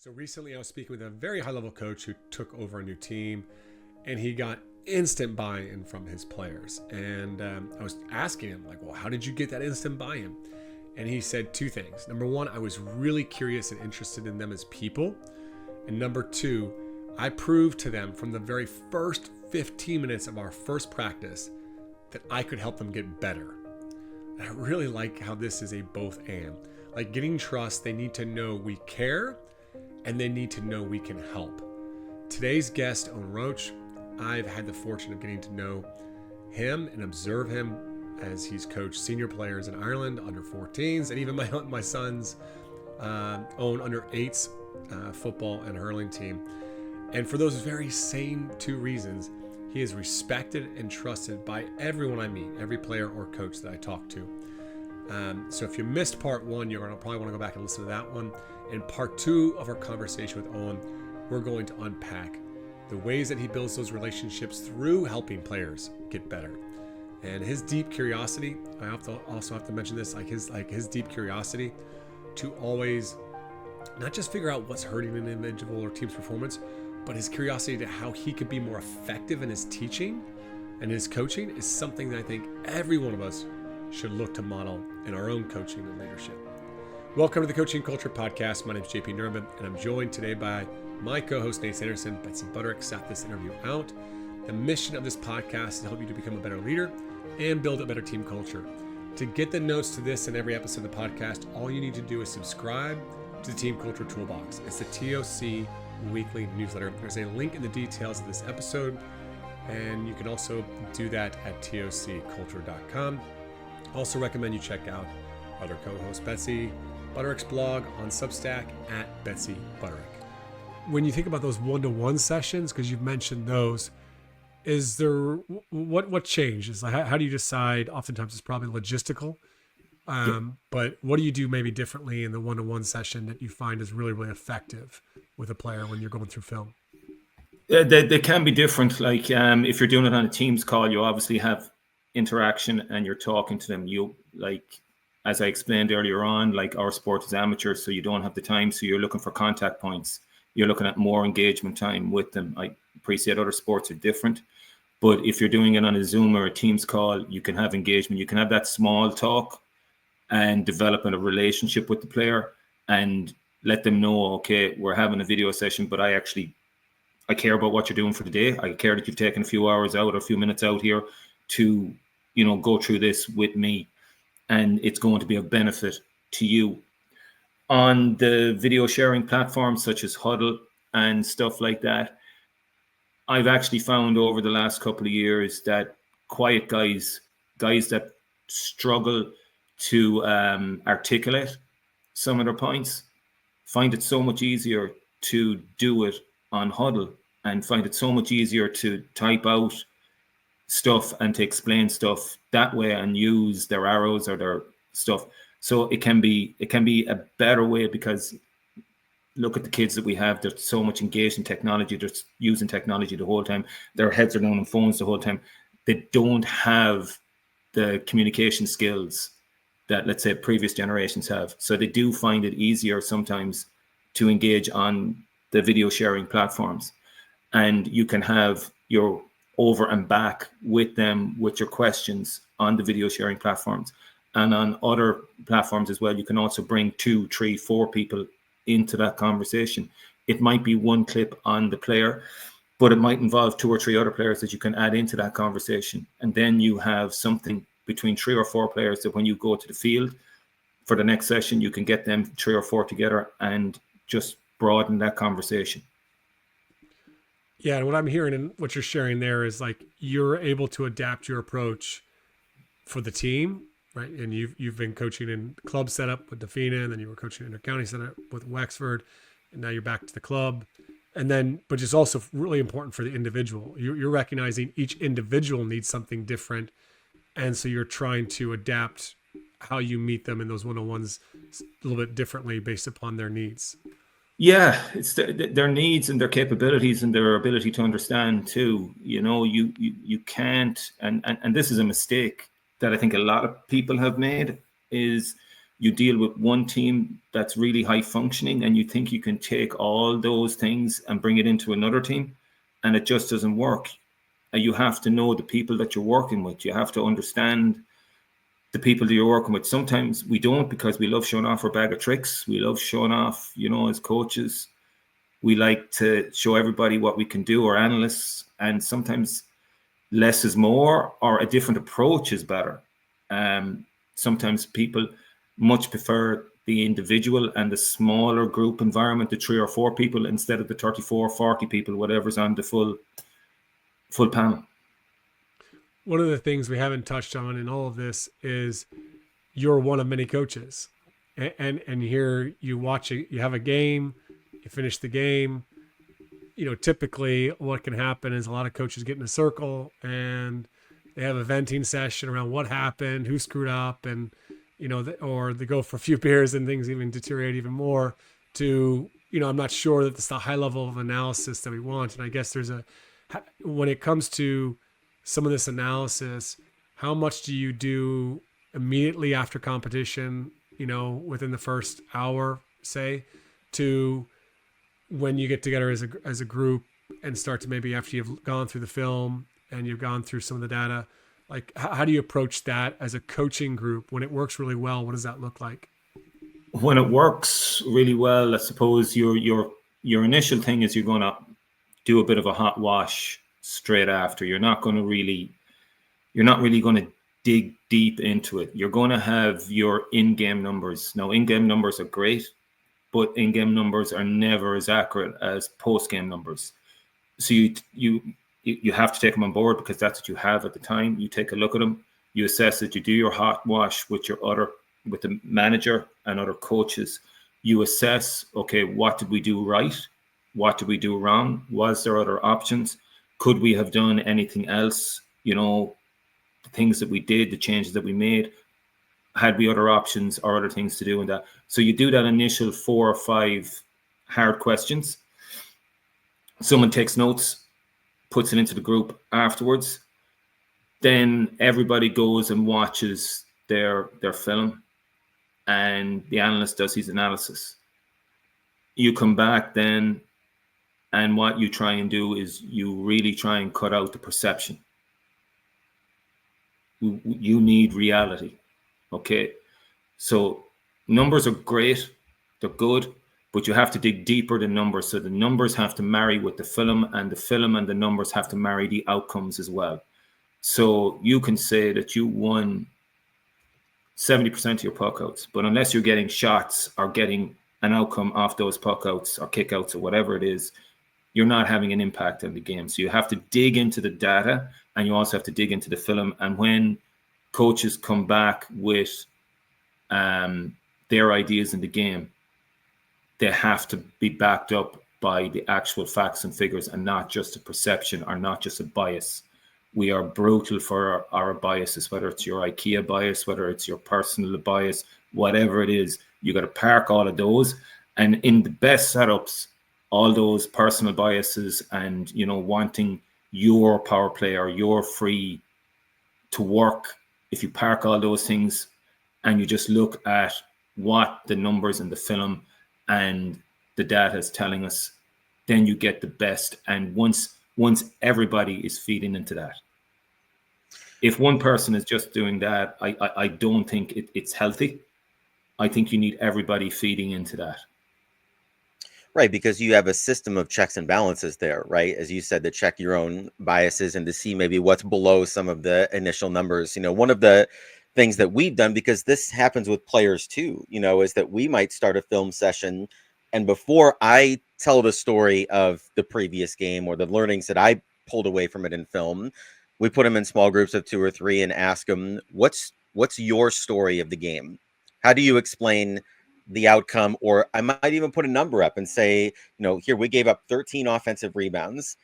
So recently I was speaking with a very high level coach who took over a new team and he got instant buy-in from his players. And I was asking him like, well, how did you get that instant buy-in? And he said two things. Number one, I was really curious and interested in them as people. And number two, I proved to them from the very first 15 minutes of our first practice that I could help them get better. And I really like how this is a both and. Like getting trust, they need to know we care and they need to know we can help. Today's guest, Eoin Roche, I've had the fortune of getting to know him and observe him as he's coached senior players in Ireland, under 14s, and even my son's own under 8s football and hurling team. And for those very same two reasons, he is respected and trusted by everyone I meet, every player or coach that I talk to. So if you missed part one, you're going to probably want to go back and listen to that one. In part two of our conversation with Eoin, we're going to unpack the ways that he builds those relationships through helping players get better. And his deep curiosity, I also have to mention this, like his deep curiosity to always not just figure out what's hurting an individual or team's performance, but his curiosity to how he could be more effective in his teaching and his coaching is something that I think every one of us should look to model in our own coaching and leadership. Welcome to the Coaching Culture Podcast. My name is JP Nerman, and I'm joined today by my co-host Nate Sanderson. Betsy Butterick sat this interview out. The mission of this podcast is to help you to become a better leader and build a better team culture. To get the notes to this and every episode of the podcast, all you need to do is subscribe to the Team Culture Toolbox. It's the TOC weekly newsletter. There's a link in the details of this episode, and you can also do that at tocculture.com. Also recommend you check out other co-host Betsy Butterick's blog on Substack at Betsy Butterick. When you think about those one-to-one sessions, because you've mentioned those, is there what changes? How do you decide? Oftentimes it's probably logistical, but what do you do maybe differently in the one-to-one session that you find is really, really effective with a player when you're going through film? They can be different. Like if you're doing it on a Teams call, you obviously have interaction and you're talking to them. You like, as I explained earlier on, like our sport is amateur, so you don't have the time. So you're looking for contact points. You're looking at more engagement time with them. I appreciate other sports are different, but if you're doing it on a Zoom or a Teams call, you can have engagement. You can have that small talk and developing a relationship with the player and let them know, okay, we're having a video session, but I care about what you're doing for the day. I care that you've taken a few hours out or a few minutes out here to, go through this with me, and it's going to be of benefit to you. On the video sharing platforms such as Huddle and stuff like that, I've actually found over the last couple of years that quiet guys that struggle to articulate some of their points, find it so much easier to do it on Huddle and find it so much easier to type out stuff and to explain stuff that way and use their arrows or their stuff. So it can be a better way, because look at the kids that we have. They're so much engaged in technology. They're using technology the whole time. Their heads are down on phones the whole time. They don't have the communication skills that, let's say, previous generations have. So they do find it easier sometimes to engage on the video sharing platforms. And you can have your over and back with them with your questions on the video sharing platforms. And on other platforms as well, you can also bring 2, 3, 4 people into that conversation. It might be one clip on the player, but it might involve 2 or 3 other players that you can add into that conversation. And then you have something between 3 or 4 players that when you go to the field for the next session, you can get them 3 or 4 together and just broaden that conversation. Yeah, and what I'm hearing and what you're sharing there is like you're able to adapt your approach for the team, right? And you've been coaching in club setup with Defina, and then you were coaching intercounty setup with Wexford, and now you're back to the club. And then, but it's also really important for the individual. You're recognizing each individual needs something different, and so you're trying to adapt how you meet them in those one-on-ones a little bit differently based upon their needs. Yeah, it's their needs and their capabilities and their ability to understand too. You can't, and this is a mistake that I think a lot of people have made, is you deal with one team that's really high functioning, and you think you can take all those things and bring it into another team, and it just doesn't work. You have to know the people that you're working with. You have to understand the people that you're working with. Sometimes we don't, because we love showing off our bag of tricks. We love showing off, as coaches. We like to show everybody what we can do, or analysts, and sometimes less is more, or a different approach is better. Sometimes people much prefer the individual and the smaller group environment, the 3 or 4 people, instead of the 34, 40 people, whatever's on the full panel. One of the things we haven't touched on in all of this is you're one of many coaches, and here you watch it, you have a game, you finish the game. Typically what can happen is a lot of coaches get in a circle and they have a venting session around what happened, who screwed up, and or they go for a few beers and things even deteriorate even more to, I'm not sure that it's the high level of analysis that we want. And I guess when it comes to some of this analysis, how much do you do immediately after competition, within the first hour, say, to when you get together as a group and start to, maybe after you've gone through the film and you've gone through some of the data, like how do you approach that as a coaching group? When it works really well, what does that look like? When it works really well, I suppose your initial thing is you're going to do a bit of a hot wash straight after. You're not really going to dig deep into it. You're going to have your in-game numbers. Now, in-game numbers are great, but in-game numbers are never as accurate as post-game numbers. So you have to take them on board, because that's what you have at the time. You take a look at them, you assess it, you do your hot wash with the manager and other coaches. You assess, okay, what did we do right? What did we do wrong? Was there other options? Could we have done anything else? The things that we did, the changes that we made, had we other options or other things to do in that? So you do that initial 4 or 5 hard questions. Someone takes notes, puts it into the group afterwards. Then everybody goes and watches their film, and the analyst does his analysis. You come back then, and what you try and do is you really try and cut out the perception. You need reality. Okay, so numbers are great, they're good, but you have to dig deeper than numbers. So the numbers have to marry with the film, and the film and the numbers have to marry the outcomes as well. So you can say that you won 70% of your puck outs, but unless you're getting shots or getting an outcome off those puck outs or kick outs or whatever it is, you're not having an impact on the game. So you have to dig into the data, and you also have to dig into the film. And when coaches come back with their ideas in the game, they have to be backed up by the actual facts and figures, and not just a perception or not just a bias. We are brutal for our biases, whether it's your IKEA bias, whether it's your personal bias, whatever it is. You got to park all of those. And in the best setups, all those personal biases and, wanting your power play or your free to work, if you park all those things and you just look at what the numbers in the film and the data is telling us, then you get the best. And once everybody is feeding into that. If one person is just doing that, I don't think it's healthy. I think you need everybody feeding into that. Right, because you have a system of checks and balances there, right? As you said, to check your own biases and to see maybe what's below some of the initial numbers. One of the things that we've done, because this happens with players too, is that we might start a film session, and before I tell the story of the previous game or the learnings that I pulled away from it in film, we put them in small groups of 2 or 3 and ask them, what's your story of the game? How do you explain the outcome? Or I might even put a number up and say, here we gave up 13 offensive rebounds.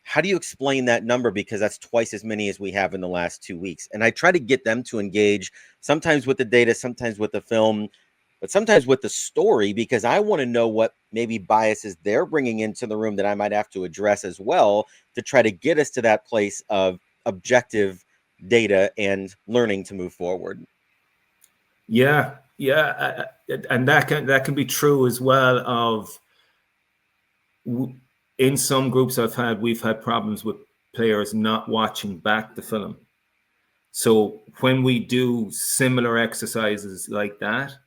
How do you explain that number? Because that's twice as many as we have in the last 2 weeks. And I try to get them to engage, sometimes with the data, sometimes with the film, but sometimes with the story, because I want to know what maybe biases they're bringing into the room that I might have to address as well, to try to get us to that place of objective data and learning to move forward. Yeah. Yeah, and that can be true as well. In some groups we've had problems with players not watching back the film. So when we do similar exercises like that,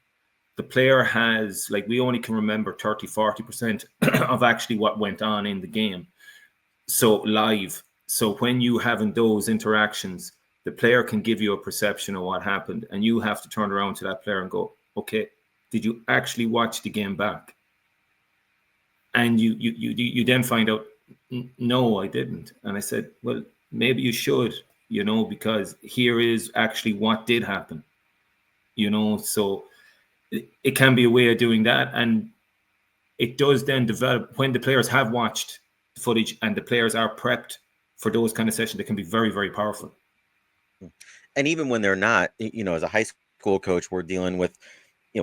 the player has, like, we only can remember 30-40% of actually what went on in the game. So live. So when you having those interactions, the player can give you a perception of what happened, and you have to turn around to that player and go, okay, did you actually watch the game back? And you then find out, no, I didn't. And I said, well, maybe you should, because here is actually what did happen, so it can be a way of doing that. And it does then develop when the players have watched the footage and the players are prepped for those kind of sessions. They can be very, very powerful. And even when they're not, as a high school coach, we're dealing with,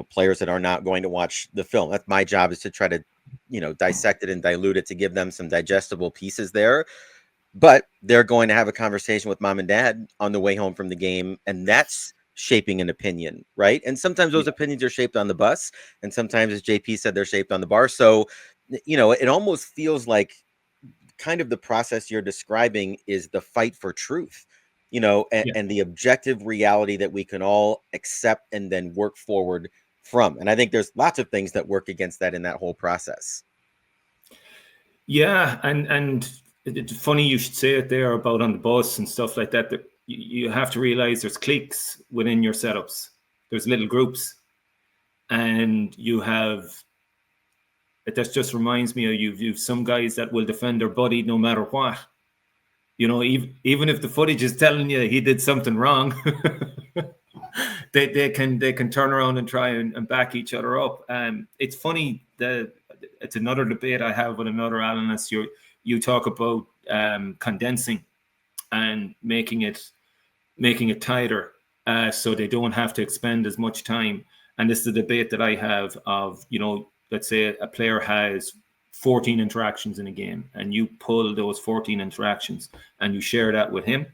players that are not going to watch the film. That's my job, is to try to, dissect it and dilute it to give them some digestible pieces there. But they're going to have a conversation with mom and dad on the way home from the game, and that's shaping an opinion, right? And sometimes those opinions are shaped on the bus, and sometimes, as JP said, they're shaped on the bar. So, it almost feels like kind of the process you're describing is the fight for truth, and the objective reality that we can all accept and then work forward from. And I think there's lots of things that work against that in that whole process. Yeah, and it's funny you should say it there about on the bus and stuff like that. That you have to realize there's cliques within your setups. There's little groups, and you have. That just reminds me of you've some guys that will defend their buddy no matter what. Even if the footage is telling you he did something wrong, they can turn around and try and back each other up. It's funny that it's another debate I have with another analyst. You talk about condensing and making it tighter, so they don't have to expend as much time. And this is the debate that I have of, let's say a player has 14 interactions in a game, and you pull those 14 interactions and you share that with him.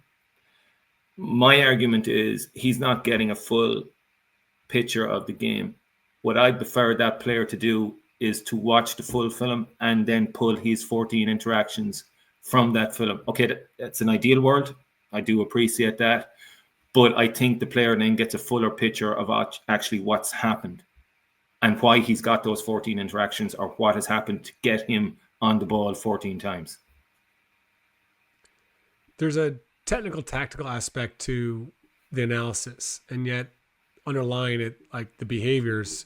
My argument is he's not getting a full picture of the game. What I prefer that player to do is to watch the full film and then pull his 14 interactions from that film. Okay, that's an ideal world. I do appreciate that. But I think the player then gets a fuller picture of actually what's happened and why he's got those 14 interactions, or what has happened to get him on the ball 14 times. There's a technical, tactical aspect to the analysis, and yet underlying it, like the behaviors,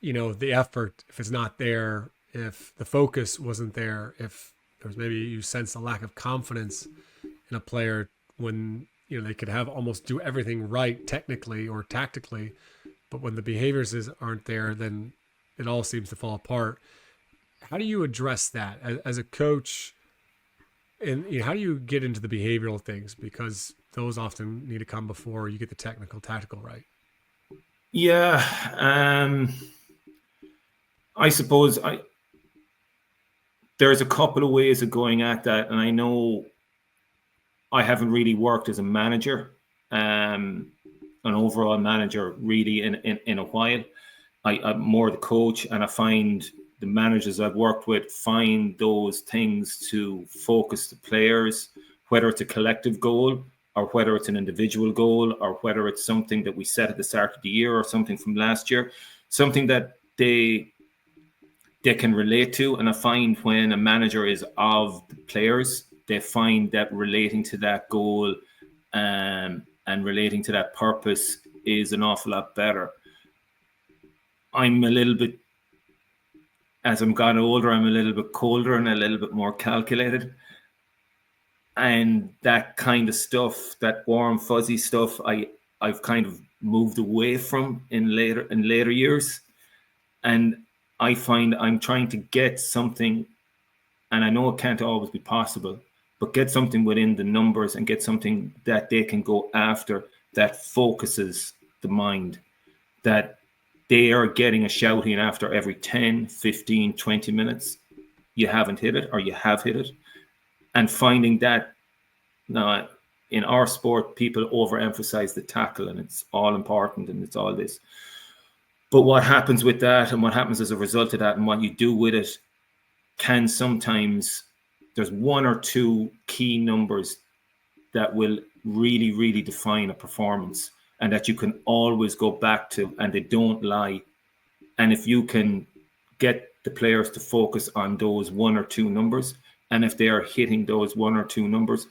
the effort, if it's not there, if the focus wasn't there, if there's maybe you sense a lack of confidence in a player when, they could have almost do everything right technically or tactically, but when the behaviors aren't there, then it all seems to fall apart. How do you address that as a coach? And how do you get into the behavioral things? Because those often need to come before you get the technical, tactical right. Yeah. I suppose there's a couple of ways of going at that. And I know I haven't really worked as a manager, an overall manager really in a while. I'm more the coach, and I find the managers I've worked with find those things to focus the players, whether it's a collective goal or whether it's an individual goal or whether it's something that we set at the start of the year or something from last year, something that they can relate to. And I find when a manager is of the players, they find that relating to that goal and relating to that purpose is an awful lot better. I'm a little bit, as I'm gotten older, I'm a little bit colder and a little bit more calculated. And that kind of stuff, that warm, fuzzy stuff, I've kind of moved away from in later years. And I find I'm trying to get something, and I know it can't always be possible, but get something within the numbers and get something that they can go after that focuses the mind, that they are getting a shouting after every 10, 15, 20 minutes. You haven't hit it or you have hit it. And finding that now in our sport, people overemphasize the tackle and it's all important and it's all this. But what happens with that and what happens as a result of that and what you do with it can sometimes, there's one or two key numbers that will really, really define a performance and that you can always go back to, and they don't lie. And if you can get the players to focus on those one or two numbers, and if they are hitting those one or two numbers,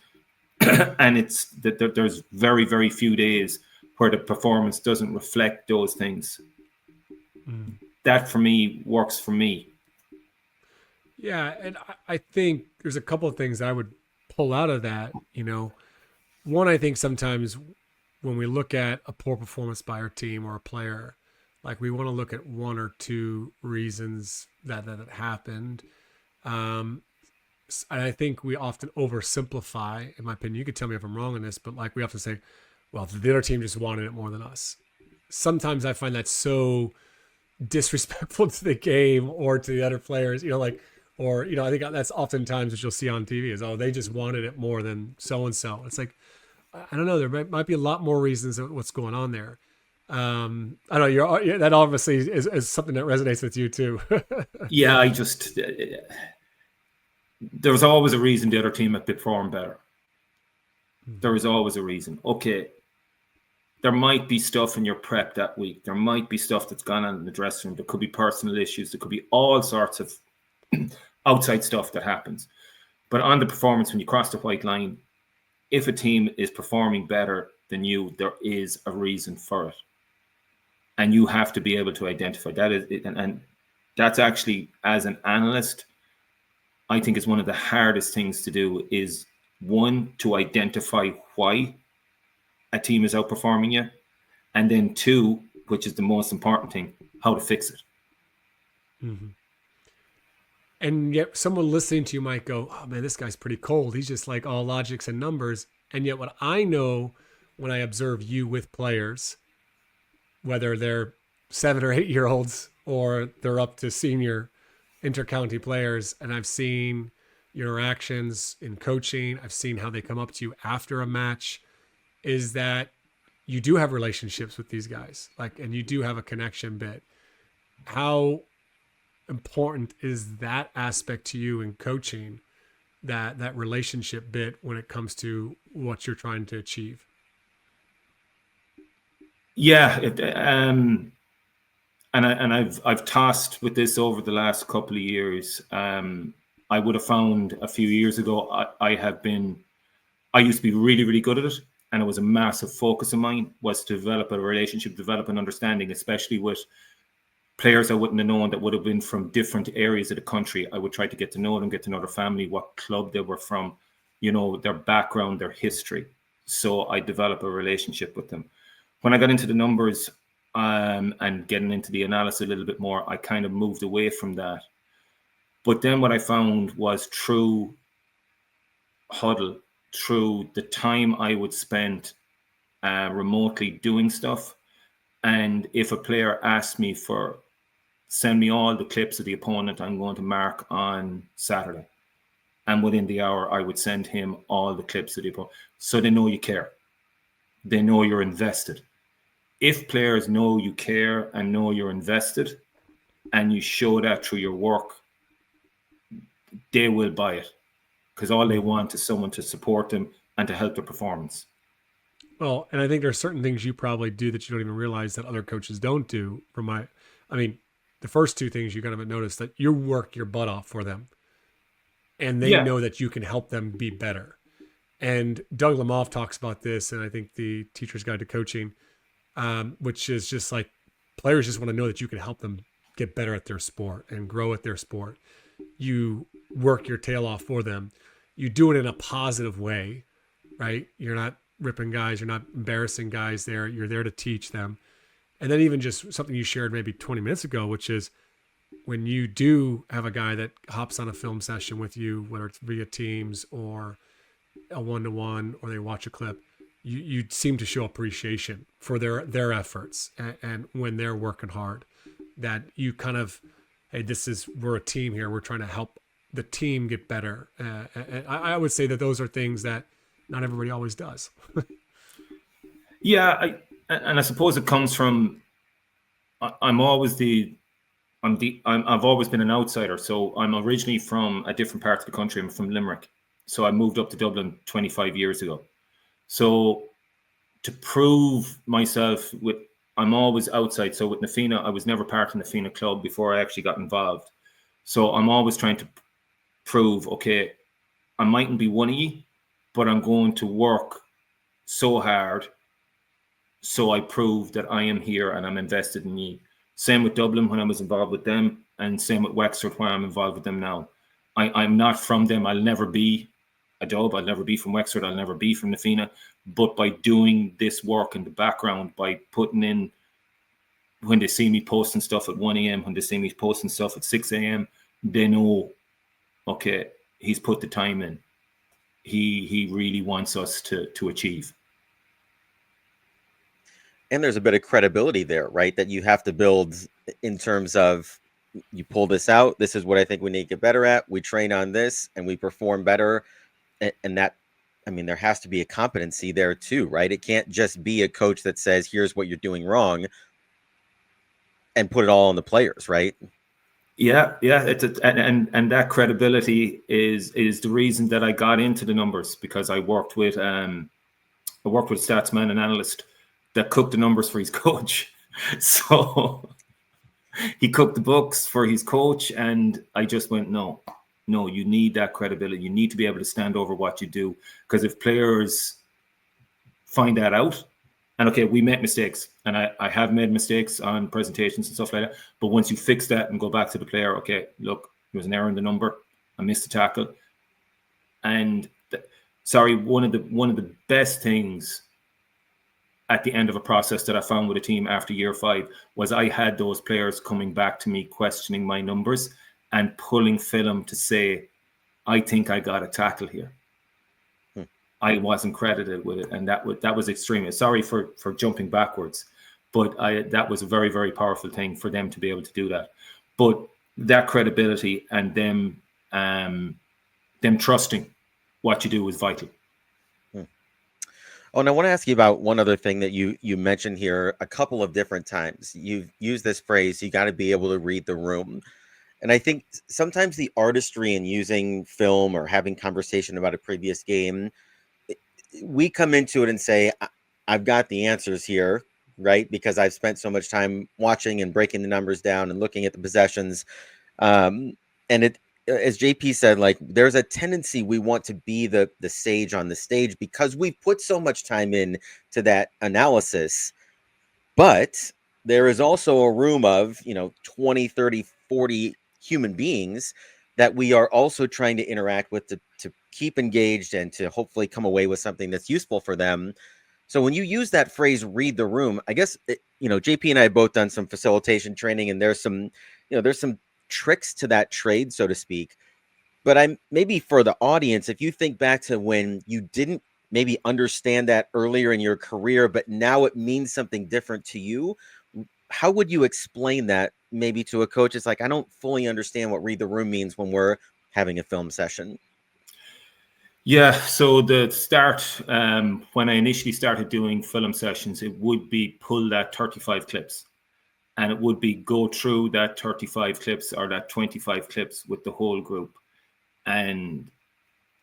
and it's that there's very, very few days where the performance doesn't reflect those things. That for me works for me. Yeah, and I think there's a couple of things I would pull out of that. One, I think sometimes when we look at a poor performance by our team or a player, like we want to look at one or two reasons that it happened. And I think we often oversimplify, in my opinion. You could tell me if I'm wrong on this, but like we often say, well, the other team just wanted it more than us. Sometimes I find that so disrespectful to the game or to the other players, I think that's oftentimes what you'll see on TV is, oh, they just wanted it more than so-and-so. It's like, I don't know, there might be a lot more reasons of what's going on there. I don't know, that obviously is something that resonates with you too. Yeah, there was always a reason the other team had performed better. There was always a reason. Okay, there might be stuff in your prep that week. There might be stuff that's gone on in the dressing room. There could be personal issues. There could be all sorts of outside stuff that happens. But on the performance, when you cross the white line, if a team is performing better than you, there is a reason for it. And you have to be able to identify that. And that's actually, as an analyst, I think is one of the hardest things to do is, one, to identify why a team is outperforming you. And then two, which is the most important thing, how to fix it. Mm-hmm. And yet someone listening to you might go, oh man, this guy's pretty cold. He's just like all logics and numbers. And yet what I know when I observe you with players, whether they're 7 or 8 year olds or they're up to senior intercounty players, and I've seen your interactions in coaching, I've seen how they come up to you after a match, is that you do have relationships with these guys, and you do have a connection bit. How important is that aspect to you in coaching, that relationship bit when it comes to what you're trying to achieve? Yeah, and I've tossed with this over the last couple of years. I would have found a few years ago I used to be really, really good at it, and it was a massive focus of mine, was to develop a relationship, develop an understanding, especially with players I wouldn't have known that would have been from different areas of the country. I would try to get to know them, get to know their family, what club they were from, their background, their history. So I developed a relationship with them. When I got into the numbers and getting into the analysis a little bit more, I kind of moved away from that. But then what I found was through huddle, through the time I would spend remotely doing stuff, and if a player asked me send me all the clips of the opponent I'm going to mark on Saturday, and within the hour I would send him all the clips of the opponent, so they know you care. They know you're invested. If players know you care and know you're invested, and you show that through your work, they will buy it, because all they want is someone to support them and to help their performance. Well, and I think there's certain things you probably do that you don't even realize that other coaches don't do. The first two things you kind of notice that you work your butt off for them, and they know that you can help them be better. And Doug Lemov talks about this, and I think the Teacher's Guide to Coaching, which is just like players just want to know that you can help them get better at their sport and grow at their sport. You work your tail off for them. You do it in a positive way, right? You're not ripping guys. You're not embarrassing guys there. You're there to teach them. And then even just something you shared maybe 20 minutes ago, which is when you do have a guy that hops on a film session with you, whether it's via Teams or a one-to-one, or they watch a clip, you seem to show appreciation for their efforts. And when they're working hard, that you kind of, hey, we're a team here. We're trying to help the team get better. And I would say that those are things that not everybody always does. Yeah, I suppose it comes from I'm always I've always been an outsider. So I'm originally from a different part of the country. I'm from Limerick. So I moved up to Dublin 25 years ago. So to prove myself I'm always outside. So with Nafina, I was never part of Nafina club before I actually got involved. So I'm always trying to prove, okay, I mightn't be one of you, but I'm going to work so hard so I prove that I am here and I'm invested in you. Same with Dublin when I was involved with them, and same with Wexford when I'm involved with them now. I'm not from them. I'll never be a Dub. I'll never be from Wexford. I'll never be from Nafina. But by doing this work in the background, by putting in, when they see me posting stuff at 1 a.m., when they see me posting stuff at 6 a.m., they know, okay, he's put the time in. He really wants us to achieve. And there's a bit of credibility there, right? That you have to build in terms of, you pull this out. This is what I think we need to get better at. We train on this and we perform better. And that, I mean, there has to be a competency there too, right? It can't just be a coach that says, here's what you're doing wrong and put it all on the players, right? Yeah. And that credibility is the reason that I got into the numbers, because I worked with a statsman and analyst that cooked the numbers for his coach. So he cooked the books for his coach, and I just went, no, you need that credibility. You need to be able to stand over what you do, because if players find that out, and okay, we make mistakes, and I have made mistakes on presentations and stuff like that, but once you fix that and go back to the player, okay, look, there was an error in the number, I missed a tackle, and one of the best things at the end of a process that I found with a team after year 5 was I had those players coming back to me, questioning my numbers and pulling film to say, I think I got a tackle here. I wasn't credited with it. And that was extreme. Sorry for jumping backwards, but that was a very, very powerful thing for them to be able to do that. But that credibility and them trusting what you do is vital. Oh, and I want to ask you about one other thing that you mentioned here a couple of different times. You've used this phrase, you got to be able to read the room. And I think sometimes the artistry in using film or having conversation about a previous game, we come into it and say, I've got the answers here, right? Because I've spent so much time watching and breaking the numbers down and looking at the possessions. And it, as JP said, like there's a tendency we want to be the sage on the stage because we've put so much time in to that analysis. But there is also a room of, 20, 30, 40 human beings that we are also trying to interact with to keep engaged and to hopefully come away with something that's useful for them. So when you use that phrase, read the room, I guess, JP and I have both done some facilitation training, and there's some tricks to that trade, so to speak. But maybe for the audience, if you think back to when you didn't maybe understand that earlier in your career, but now it means something different to you, how would you explain that maybe to a coach? It's like, I don't fully understand what read the room means when we're having a film session. Yeah, so the start, when I initially started doing film sessions, it would be pull that 35 clips. And it would be go through that 35 clips or that 25 clips with the whole group. And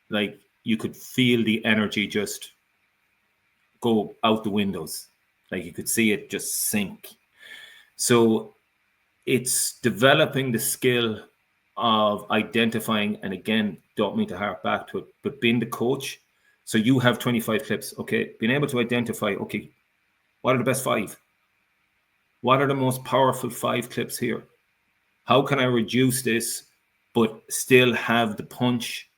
like you could feel the energy just go out the windows. Like you could see it just sink. So it's developing the skill of identifying, and again, don't mean to harp back to it, but being the coach. So you have 25 clips, okay? Being able to identify, okay, what are the best 5? What are the most powerful 5 clips here? How can I reduce this, but still have the punch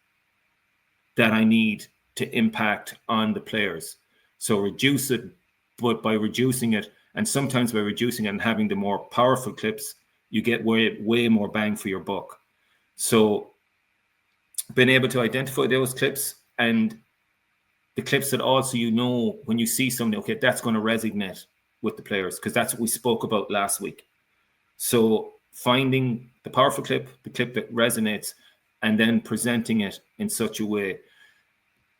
that I need to impact on the players? So reduce it, but by reducing it, and sometimes by reducing it and having the more powerful clips, you get way more bang for your buck. So being able to identify those clips and the clips that also, when you see something, okay, that's going to resonate with the players, because that's what we spoke about last week. So finding the powerful clip, the clip that resonates, and then presenting it in such a way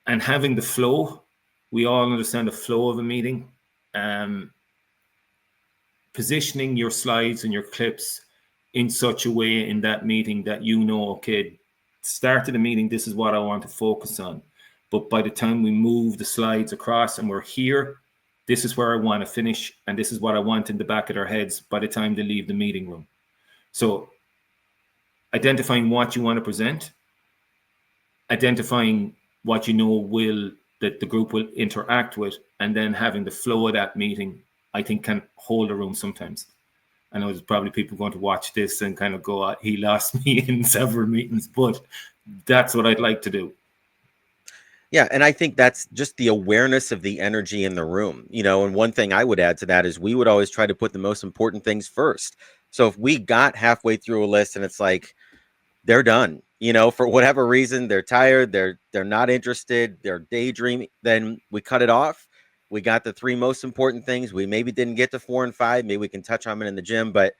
and having the flow. We all understand the flow of a meeting. positioning your slides and your clips in such a way in that meeting that okay, start of the meeting, this is what I want to focus on. But by the time we move the slides across and we're here, this is where I want to finish, and this is what I want in the back of their heads by the time they leave the meeting room. So identifying what you want to present, identifying what that the group will interact with, and then having the flow of that meeting, I think, can hold a room sometimes. I know there's probably people going to watch this and kind of go, he lost me in several meetings, but that's what I'd like to do. Yeah, and I think that's just the awareness of the energy in the room, and one thing I would add to that is we would always try to put the most important things first. So if we got halfway through a list and it's like, they're done, for whatever reason, they're tired, they're not interested, they're daydreaming, then we cut it off. We got the 3 most important things. We maybe didn't get to 4 and 5. Maybe we can touch on it in the gym, but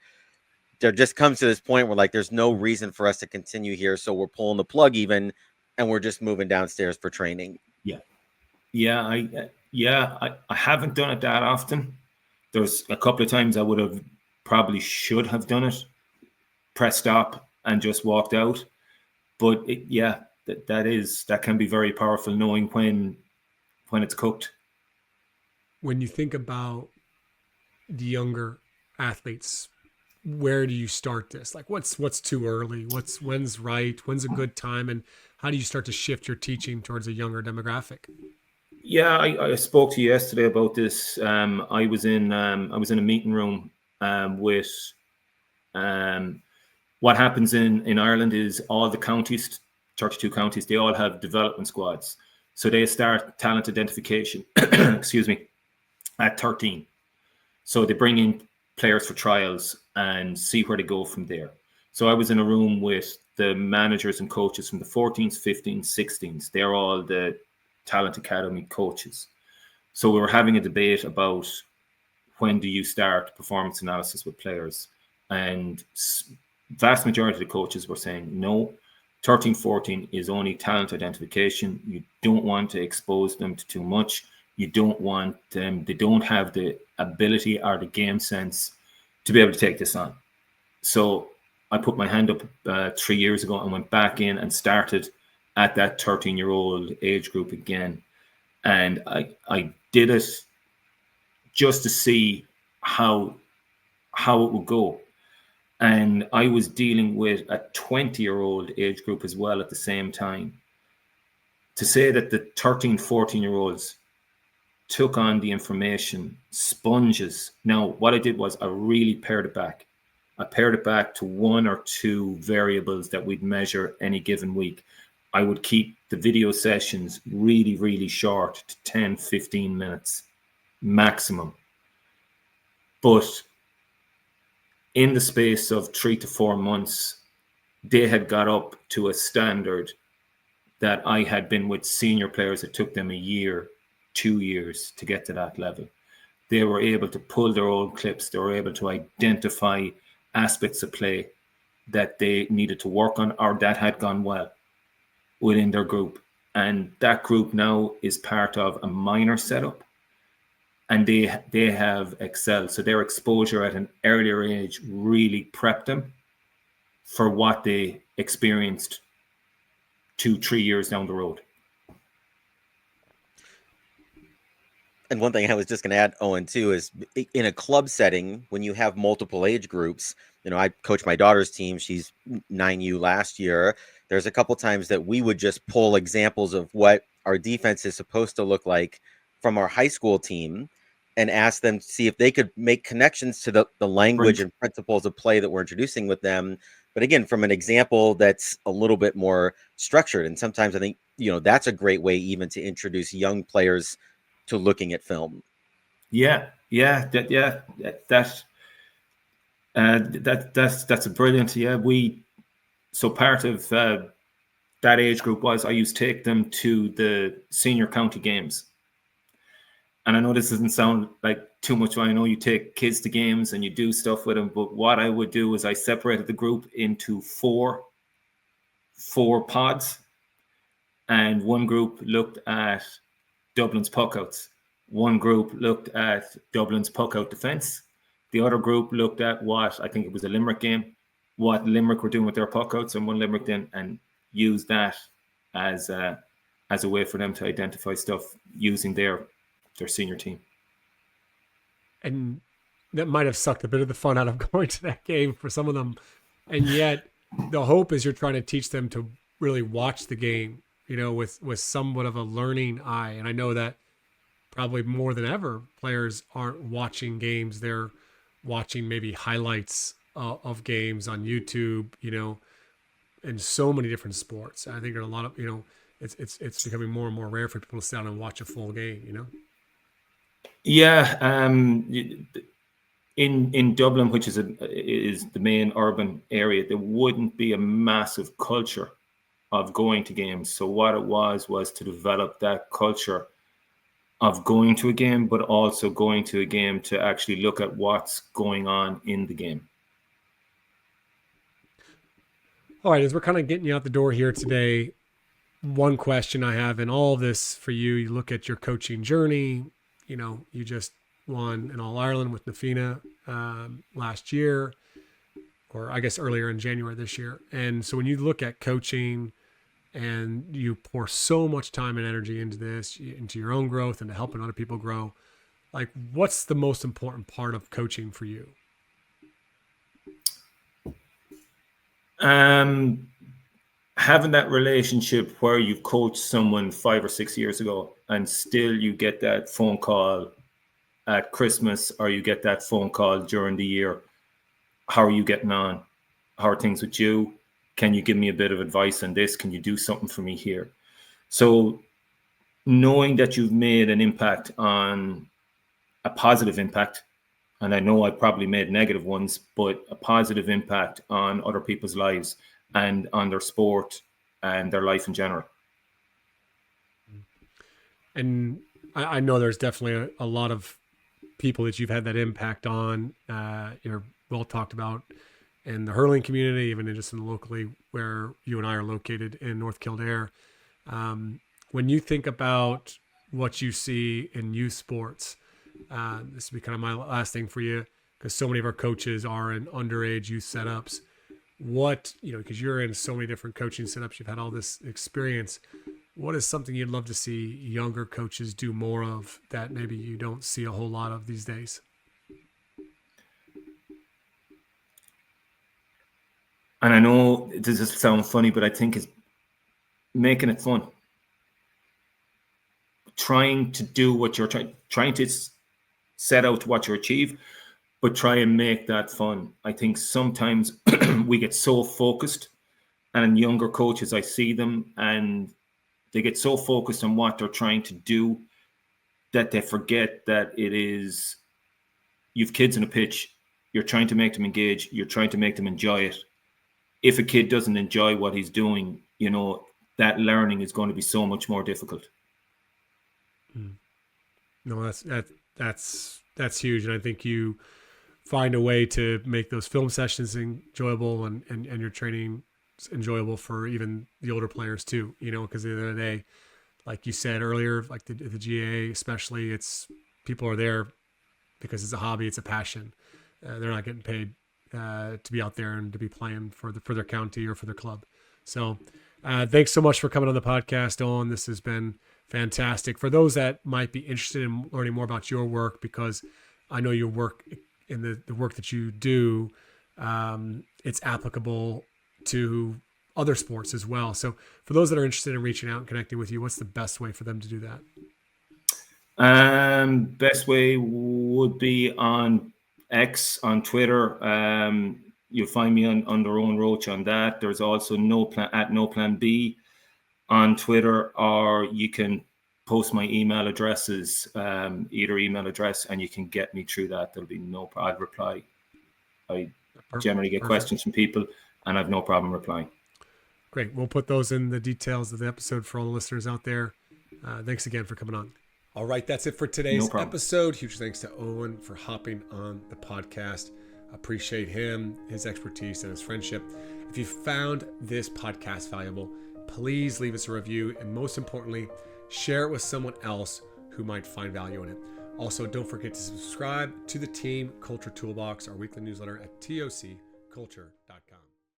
there just comes to this point where like, there's no reason for us to continue here. So we're pulling the plug even, and we're just moving downstairs for training. I haven't done it that often. There's a couple of times I should have done it, pressed stop and just walked out. But that can be very powerful, knowing when it's cooked. When you think about the younger athletes, where do you start this? Like what's too early? When's right? When's a good time? And how do you start to shift your teaching towards a younger demographic? Yeah, I spoke to you yesterday about this. I was in a meeting room with what happens in Ireland is all the counties, 32 counties, they all have development squads. So they start talent identification, excuse me, at 13. So they bring in players for trials and see where they go from there. So I was in a room with the managers and coaches from the 14s, 15s, 16s. They're all the Talent Academy coaches. So we were having a debate about when do you start performance analysis with players, and vast majority of the coaches were saying no, 13, 14 is only talent identification. You don't want to expose them to too much. You don't want them, they don't have the ability or the game sense to be able to take this on. So I put my hand up 3 years ago and went back in and started at that 13-year-old age group again. And I did it just to see how it would go. And I was dealing with a 20-year-old age group as well at the same time. To say that the 13, 14-year-olds took on the information, sponges. Now, what I did was I really pared it back. I pared it back to 1 or 2 variables that we'd measure any given week. I would keep the video sessions really, really short to 10, 15 minutes maximum. But in the space of 3 to 4 months, they had got up to a standard that I had been with senior players. It took them a year, 2 years to get to that level. They were able to pull their old clips. They were able to identify aspects of play that they needed to work on or that had gone well within their group. And that group now is part of a minor setup, and they have excelled. So their exposure at an earlier age really prepped them for what they experienced 2-3 years down the road. And one thing I was just going to add, Owen, too, is in a club setting, when you have multiple age groups, I coach my daughter's team. She's 9U last year. There's a couple times that we would just pull examples of what our defense is supposed to look like from our high school team and ask them to see if they could make connections to the language and principles of play that we're introducing with them. But again, from an example that's a little bit more structured. And sometimes I think, that's a great way even to introduce young players to looking at film. That's a brilliant. So part of that age group was I used to take them to the senior county games. And I know this doesn't sound like too much. I know you take kids to games and you do stuff with them, but what I would do is I separated the group into four pods, and one group looked at Dublin's puckouts. One group looked at Dublin's puckout defence. The other group looked at what, I think it was a Limerick game, what Limerick were doing with their puckouts, and one Limerick then and used that as a way for them to identify stuff using their senior team. And that might have sucked a bit of the fun out of going to that game for some of them. And yet the hope is you're trying to teach them to really watch the game, with somewhat of a learning eye. And I know that probably more than ever, players aren't watching games. They're watching maybe highlights of games on YouTube, in so many different sports. I think there are a lot of, it's becoming more and more rare for people to sit down and watch a full game, Yeah. In Dublin, which is the main urban area, there wouldn't be a massive culture of going to games. So what it was to develop that culture of going to a game, but also going to a game to actually look at what's going on in the game. All right, as we're kind of getting you out the door here today, one question I have in all of this for you, you look at your coaching journey, you just won an All-Ireland with Nafina last year, or I guess earlier in January this year. And so when you look at coaching and you pour so much time and energy into this, into your own growth and to helping other people grow, like what's the most important part of coaching for you? Having that relationship where you've coached someone 5 or 6 years ago and still you get that phone call at Christmas, or you get that phone call during the year. How are you getting on? How are things with you? Can you give me a bit of advice on this? Can you do something for me here? So knowing that you've made an impact, on a positive impact, and I know I probably made negative ones, but a positive impact on other people's lives and on their sport and their life in general. And I know there's definitely a lot of people that you've had that impact on. You're well talked about in the hurling community, even just in locally where you and I are located in North Kildare. When you think about what you see in youth sports, this will be kind of my last thing for you, because so many of our coaches are in underage youth setups. What, because you're in so many different coaching setups, you've had all this experience. What is something you'd love to see younger coaches do more of that maybe you don't see a whole lot of these days? And I know this is sound funny, but I think it's making it fun. Trying to do what you're trying to set out what you achieve, but try and make that fun. I think sometimes we get so focused, and younger coaches, I see them and they get so focused on what they're trying to do that they forget that you've kids in a pitch, you're trying to make them engage, you're trying to make them enjoy it. If a kid doesn't enjoy what he's doing, that learning is going to be so much more difficult. No, that's huge. And I think you find a way to make those film sessions enjoyable and your training enjoyable for even the older players too, because at the end of the day, like you said earlier, like the GA especially, it's people are there because it's a hobby, it's a passion. They're not getting paid to be out there and to be playing for their county or for their club. So thanks so much for coming on the podcast, Owen. This has been fantastic. For those that might be interested in learning more about your work, because I know your work in the work that you do, it's applicable to other sports as well. So for those that are interested in reaching out and connecting with you, what's the best way for them to do that? Best way would be on X, on Twitter. You'll find me under Eoin Roche on that. There's also No Plan B on Twitter, or you can post my email addresses, either email address, and you can get me through that. There'll be no problem. I'd reply. I generally get questions from people, and I have no problem replying. Great. We'll put those in the details of the episode for all the listeners out there. Thanks again for coming on. All right, that's it for today's episode. Huge thanks to Owen for hopping on the podcast. Appreciate him, his expertise, and his friendship. If you found this podcast valuable, please leave us a review, and most importantly, share it with someone else who might find value in it. Also, don't forget to subscribe to the Team Culture Toolbox, our weekly newsletter at tocculture.com.